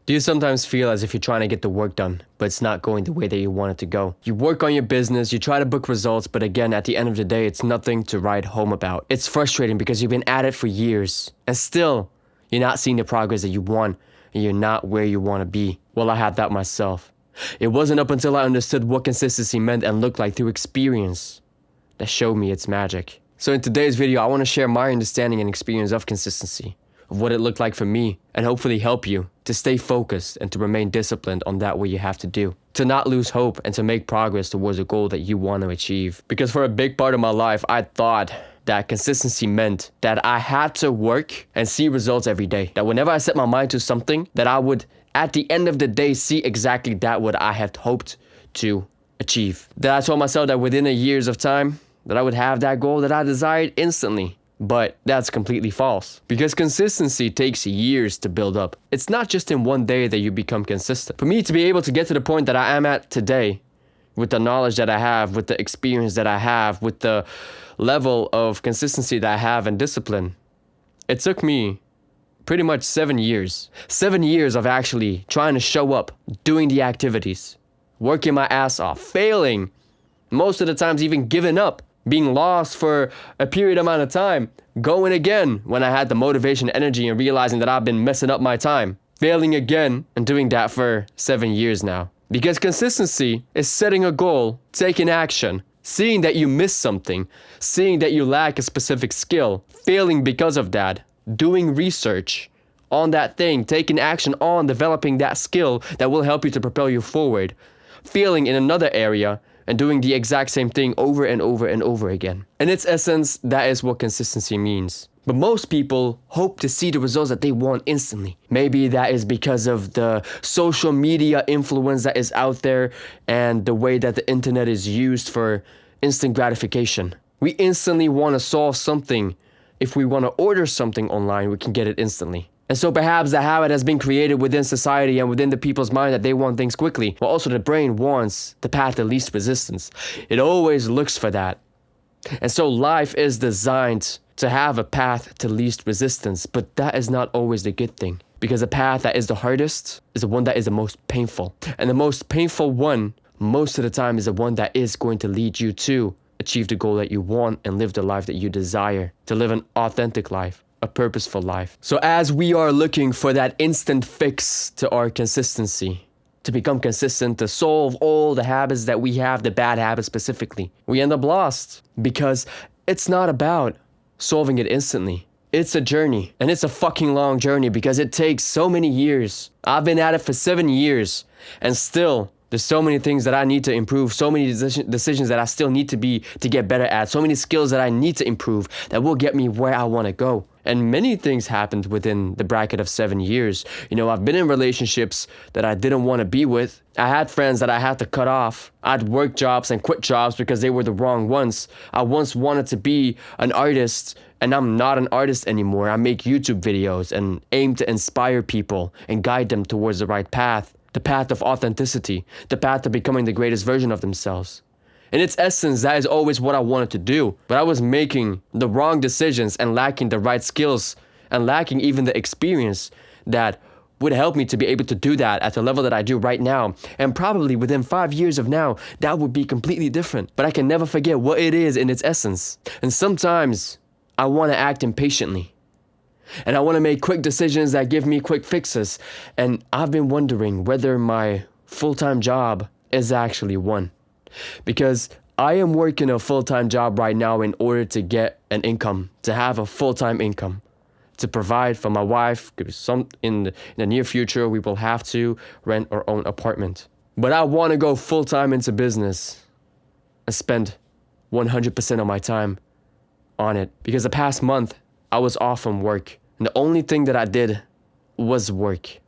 Do you sometimes feel as if you're trying to get the work done, but it's not going the way that you want it to go? You work on your business, you try to book results, but again, at the end of the day, it's nothing to write home about. It's frustrating because you've been at it for years, and still, you're not seeing the progress that you want, and you're not where you want to be. Well, I had that myself. It wasn't up until I understood what consistency meant and looked like through experience that showed me its magic. So in today's video, I want to share my understanding and experience of consistency, of what it looked like for me, and hopefully help you to stay focused and to remain disciplined on that what you have to do, to not lose hope and to make progress towards a goal that you want to achieve. Because for a big part of my life, I thought that consistency meant that I had to work and see results every day. That whenever I set my mind to something, that I would, at the end of the day, see exactly that what I had hoped to achieve. That I told myself that within a years of time, that I would have that goal that I desired instantly. But that's completely false, because consistency takes years to build up. It's not just in one day that you become consistent. For me to be able to get to the point that I am at today, with the knowledge that I have, with the experience that I have, with the level of consistency that I have and discipline, it took me pretty much 7 years. 7 years of actually trying to show up, doing the activities, working my ass off, failing, most of the times even giving up, being lost for a period amount of time, going again when I had the motivation, energy, and realizing that I've been messing up my time, failing again, and doing that for 7 years now. Because consistency is setting a goal, taking action, seeing that you missed something, seeing that you lack a specific skill, failing because of that, doing research on that thing, taking action on developing that skill that will help you to propel you forward, failing in another area, and doing the exact same thing over and over and over again. In its essence, that is what consistency means. But most people hope to see the results that they want instantly. Maybe that is because of the social media influence that is out there and the way that the internet is used for instant gratification. We instantly want to solve something. If we want to order something online, we can get it instantly. And so perhaps the habit has been created within society and within the people's mind that they want things quickly, while also the brain wants the path of least resistance. It always looks for that. And so life is designed to have a path to least resistance, but that is not always the good thing. Because the path that is the hardest is the one that is the most painful. And the most painful one, most of the time, is the one that is going to lead you to achieve the goal that you want and live the life that you desire, to live an authentic life, a purposeful life. So as we are looking for that instant fix to our consistency, to become consistent, to solve all the habits that we have, the bad habits specifically, we end up lost, because it's not about solving it instantly. It's a journey, and it's a fucking long journey because it takes so many years. I've been at it for 7 years, and still there's so many things that I need to improve, so many decisions that I still need to get better at, so many skills that I need to improve that will get me where I want to go. And many things happened within the bracket of 7 years. You know, I've been in relationships that I didn't want to be with. I had friends that I had to cut off. I'd work jobs and quit jobs because they were the wrong ones. I once wanted to be an artist, and I'm not an artist anymore. I make YouTube videos and aim to inspire people and guide them towards the right path. The path of authenticity, the path to becoming the greatest version of themselves. In its essence, that is always what I wanted to do, but I was making the wrong decisions and lacking the right skills and lacking even the experience that would help me to be able to do that at the level that I do right now. And probably within 5 years of now, that would be completely different. But I can never forget what it is in its essence. And sometimes I want to act impatiently. And I want to make quick decisions that give me quick fixes. And I've been wondering whether my full-time job is actually one. Because I am working a full-time job right now in order to get an income, to have a full-time income, to provide for my wife. Because in the near future, we will have to rent our own apartment. But I want to go full-time into business and spend 100% of my time on it. Because the past month, I was off from work. And the only thing that I did was work.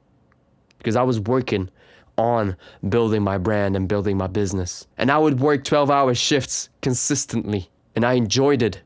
Because I was working on building my brand and building my business. And I would work 12-hour shifts consistently. And I enjoyed it.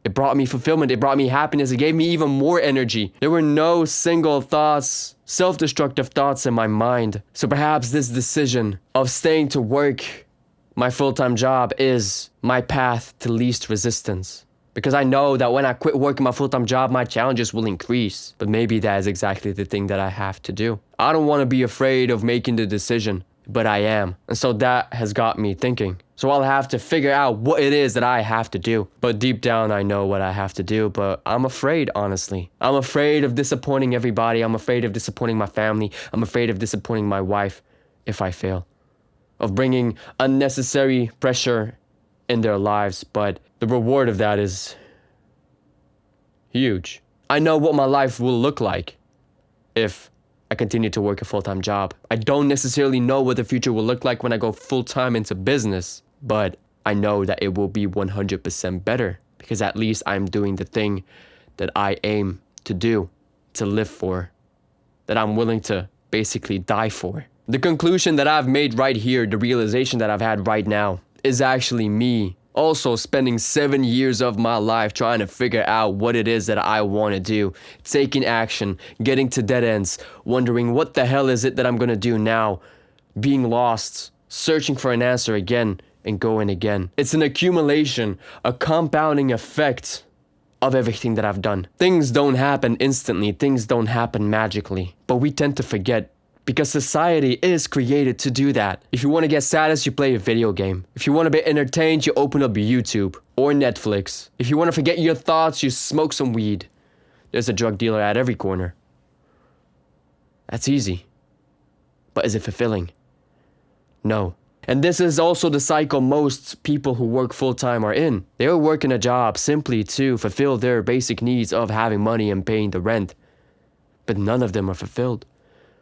It brought me fulfillment. It brought me happiness. It gave me even more energy. There were no single thoughts, self-destructive thoughts in my mind. So perhaps this decision of staying to work my full-time job is my path to least resistance. Because I know that when I quit working my full-time job, my challenges will increase. But maybe that is exactly the thing that I have to do. I don't want to be afraid of making the decision, but I am. And so that has got me thinking. So I'll have to figure out what it is that I have to do. But deep down, I know what I have to do, but I'm afraid, honestly. I'm afraid of disappointing everybody. I'm afraid of disappointing my family. I'm afraid of disappointing my wife if I fail. Of bringing unnecessary pressure in their lives, but the reward of that is huge. I know what my life will look like if I continue to work a full-time job. I don't necessarily know what the future will look like when I go full-time into business, but I know that it will be 100% better because at least I'm doing the thing that I aim to do, to live for, that I'm willing to basically die for. The conclusion that I've made right here, the realization that I've had right now, is actually me also spending 7 years of my life trying to figure out what it is that I want to do, taking action, getting to dead ends, wondering what the hell is it that I'm going to do now, being lost, searching for an answer again and going again. It's an accumulation, a compounding effect of everything that I've done. Things don't happen instantly, things don't happen magically, but we tend to forget because society is created to do that. If you want to get status, you play a video game. If you want to be entertained, you open up YouTube or Netflix. If you want to forget your thoughts, you smoke some weed. There's a drug dealer at every corner. That's easy. But is it fulfilling? No. And this is also the cycle most people who work full-time are in. They are working a job simply to fulfill their basic needs of having money and paying the rent. But none of them are fulfilled.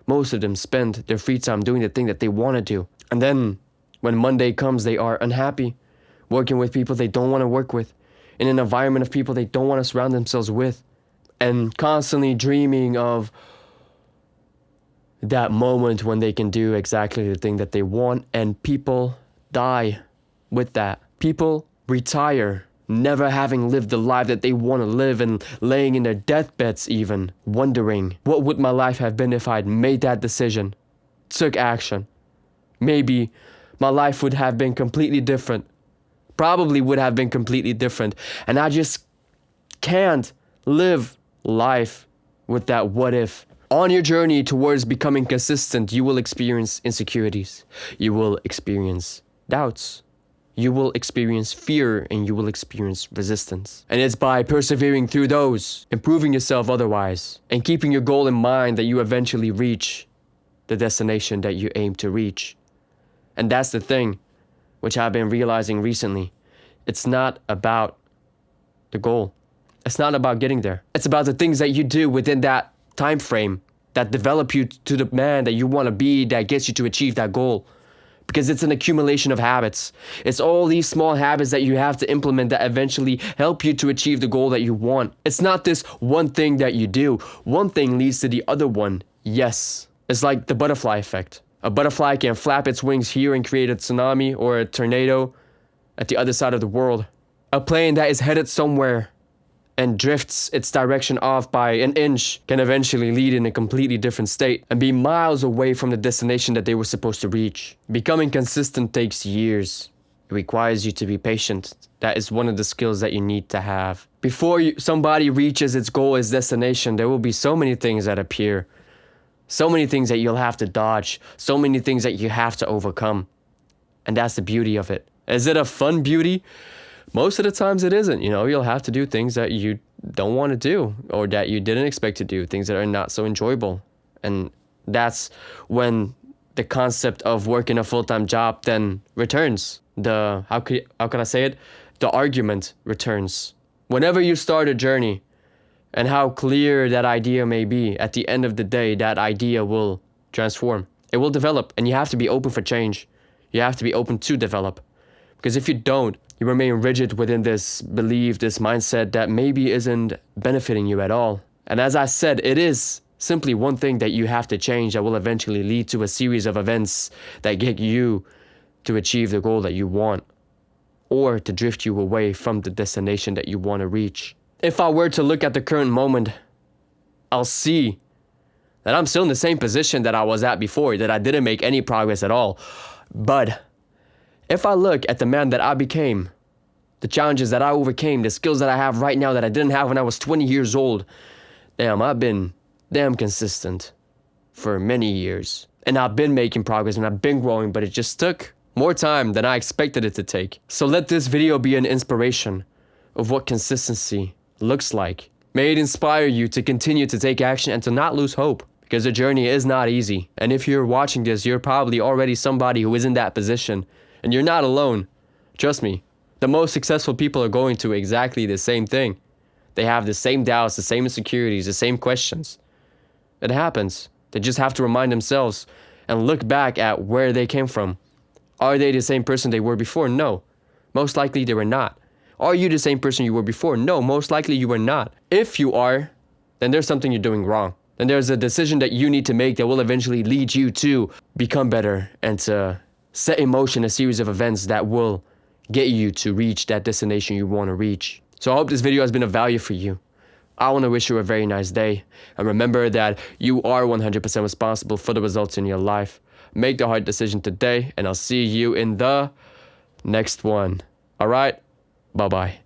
Most of them spend their free time doing the thing that they want to do. And then, when Monday comes, they are unhappy, working with people they don't want to work with, in an environment of people they don't want to surround themselves with, and constantly dreaming of that moment when they can do exactly the thing that they want, and people die with that. People retire never having lived the life that they want to live and laying in their deathbeds even, wondering, what would my life have been if I'd made that decision, took action? Maybe my life would have been completely different. Probably would have been completely different. And I just can't live life with that what if. On your journey towards becoming consistent, you will experience insecurities. You will experience doubts. You will experience fear and you will experience resistance. And it's by persevering through those, improving yourself otherwise, and keeping your goal in mind that you eventually reach the destination that you aim to reach. And that's the thing, which I've been realizing recently. It's not about the goal. It's not about getting there. It's about the things that you do within that time frame that develop you to the man that you want to be, that gets you to achieve that goal. Because it's an accumulation of habits. It's all these small habits that you have to implement that eventually help you to achieve the goal that you want. It's not this one thing that you do. One thing leads to the other one. Yes. It's like the butterfly effect. A butterfly can flap its wings here and create a tsunami or a tornado at the other side of the world. A plane that is headed somewhere and drifts its direction off by an inch can eventually lead in a completely different state and be miles away from the destination that they were supposed to reach. Becoming consistent takes years. It requires you to be patient. That is one of the skills that you need to have. Before somebody reaches its goal, its destination, there will be so many things that appear. So many things that you'll have to dodge. So many things that you have to overcome. And that's the beauty of it. Is it a fun beauty? Most of the times it isn't. You'll have to do things that you don't want to do or that you didn't expect to do, things that are not so enjoyable. And that's when the concept of working a full-time job then returns. How can I say it? The argument returns. Whenever you start a journey, and how clear that idea may be, at the end of the day, that idea will transform. It will develop, and you have to be open for change. You have to be open to develop. Because if you don't, you remain rigid within this belief, this mindset that maybe isn't benefiting you at all. And as I said, it is simply one thing that you have to change that will eventually lead to a series of events that get you to achieve the goal that you want, or to drift you away from the destination that you want to reach. If I were to look at the current moment, I'll see that I'm still in the same position that I was at before, that I didn't make any progress at all. But if I look at the man that I became, the challenges that I overcame, the skills that I have right now that I didn't have when I was 20 years old. Damn, I've been damn consistent for many years. And I've been making progress and I've been growing, but it just took more time than I expected it to take. So let this video be an inspiration of what consistency looks like. May it inspire you to continue to take action and to not lose hope, because the journey is not easy. And if you're watching this, you're probably already somebody who is in that position, and you're not alone. Trust me, the most successful people are going through exactly the same thing. They have the same doubts, the same insecurities, the same questions. It happens. They just have to remind themselves and look back at where they came from. Are they the same person they were before? No. Most likely they were not. Are you the same person you were before? No, most likely you were not. If you are, then there's something you're doing wrong. Then there's a decision that you need to make that will eventually lead you to become better and to set in motion a series of events that will get you to reach that destination you want to reach. So I hope this video has been of value for you. I want to wish you a very nice day. And remember that you are 100% responsible for the results in your life. Make the hard decision today, and I'll see you in the next one. All right? Bye-bye.